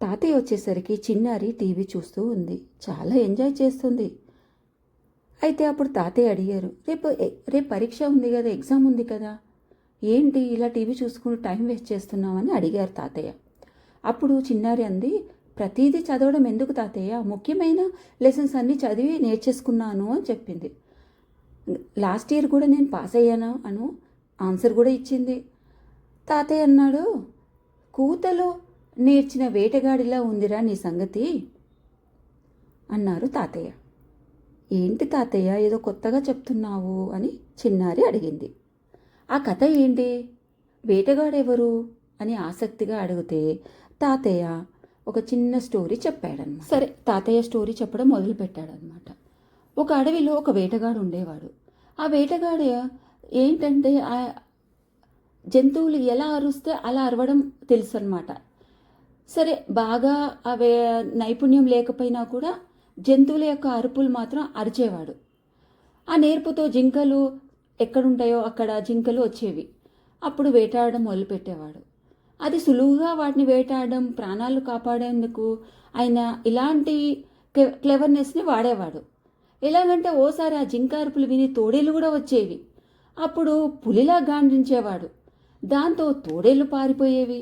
తాతయ్య వచ్చేసరికి చిన్నారి టీవీ చూస్తూ ఉంది. చాలా ఎంజాయ్ చేస్తుంది. అయితే అప్పుడు తాతయ్య అడిగారు, రేపు పరీక్ష ఉంది కదా, ఎగ్జామ్ ఉంది కదా, ఏంటి ఇలా టీవీ చూసుకుని టైం వేస్ట్ చేస్తున్నామని అడిగారు తాతయ్య. అప్పుడు చిన్నారి అంది, ప్రతిదీ చదవడం ఎందుకు తాతయ్య, ముఖ్యమైన లెసన్స్ అన్నీ చదివి నేర్చేసుకున్నాను అని చెప్పింది. లాస్ట్ ఇయర్ కూడా నేను పాస్ అయ్యాను అను ఆన్సర్ కూడా ఇచ్చింది. తాతయ్య అన్నాడు, కూతలో నేర్చిన వేటగాడిలా ఉందిరా నీ సంగతి అన్నారు తాతయ్య. ఏంటి తాతయ్య ఏదో కొత్తగా చెప్తున్నావు అని చిన్నారి అడిగింది. ఆ కథ ఏంటి, వేటగాడెవరు అని ఆసక్తిగా అడిగితే తాతయ్య ఒక చిన్న స్టోరీ చెప్పాడనమాట. సరే, తాతయ్య స్టోరీ చెప్పడం మొదలుపెట్టాడనమాట. ఒక అడవిలో ఒక వేటగాడు ఉండేవాడు. ఆ వేటగాడు ఏంటంటే ఆ జంతువులు ఎలా అరుస్తే అలా అరవడం తెలుసు అనమాట. సరే, బాగా అవే నైపుణ్యం లేకపోయినా కూడా జంతువుల యొక్క అరుపులు మాత్రం అరిచేవాడు. ఆ నేర్పుతో జింకలు ఎక్కడుంటాయో అక్కడ జింకలు వచ్చేవి. అప్పుడు వేటాడడం మొదలుపెట్టేవాడు. అది సులువుగా వాటిని వేటాడడం, ప్రాణాలు కాపాడేందుకు ఆయన ఇలాంటి క్లెవర్నెస్ని వాడేవాడు. ఎలాగంటే ఓసారి ఆ జింక అరుపులు విని తోడేళ్ళు కూడా వచ్చేవి. అప్పుడు పులిలా గాండ్రించేవాడు. దాంతో తోడేళ్ళు పారిపోయేవి.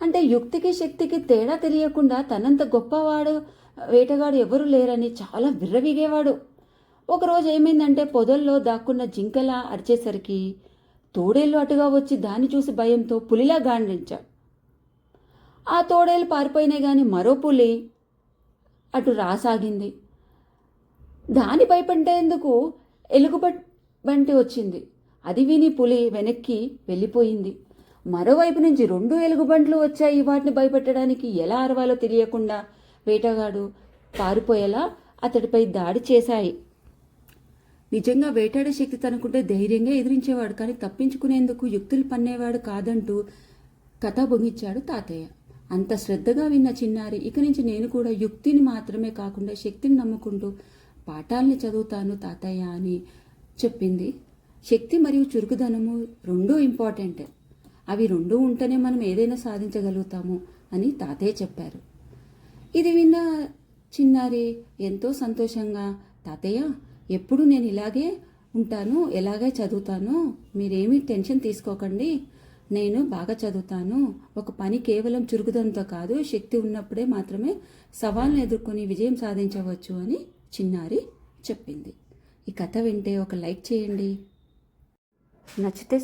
అంటే యుక్తికి శక్తికి తేడా తెలియకుండా తనంత గొప్పవాడు వేటగాడు ఎవరు లేరని చాలా విర్రవీగేవాడు. ఒకరోజు ఏమైందంటే పొదల్లో దాక్కున్న జింకలా అరిచేసరికి తోడేళ్ళు అటుగా వచ్చి దాన్ని చూసి భయంతో పులిలా గాండ్రించాడు. ఆ తోడేళ్ళు పారిపోయినాయి కానీ మరో పులి అటు రాసాగింది. దాని భయపడేందుకు ఎలుగుబంటి వచ్చింది. అది విని పులి వెనక్కి వెళ్ళిపోయింది. మరోవైపు నుంచి 2 ఎలుగుబంట్లు వచ్చాయి. వాటిని భయపెట్టడానికి ఎలా అరవాలో తెలియకుండా వేటగాడు పారిపోయేలా అతడిపై దాడి చేశాయి. నిజంగా వేటాడే శక్తి తనకుంటే ధైర్యంగా ఎదిరించేవాడు, కానీ తప్పించుకునేందుకు యుక్తులు పన్నేవాడు కాదంటూ కథ బొంగిచ్చాడు తాతయ్య. అంత శ్రద్ధగా విన్న చిన్నారి, ఇక నుంచి నేను కూడా యుక్తిని మాత్రమే కాకుండా శక్తిని నమ్ముకుంటూ పాఠాలని చదువుతాను తాతయ్య అని చెప్పింది. శక్తి మరియు చురుకుదనము రెండూ ఇంపార్టెంట్. అవి రెండూ ఉంటేనే మనం ఏదైనా సాధించగలుగుతాము అని తాతయ్య చెప్పారు. ఇది విన్న చిన్నారి ఎంతో సంతోషంగా, తాతయ్య ఎప్పుడు నేను ఇలాగే ఉంటాను, ఎలాగే చదువుతాను, మీరేమీ టెన్షన్ తీసుకోకండి, నేను బాగా చదువుతాను, ఒక పని కేవలం చురుకుదనంతో కాదు శక్తి ఉన్నప్పుడే మాత్రమే సవాళ్ళను ఎదుర్కొని విజయం సాధించవచ్చు అని చిన్నారి చెప్పింది. ఈ కథ వింటే ఒక లైక్ చేయండి, నచ్చితే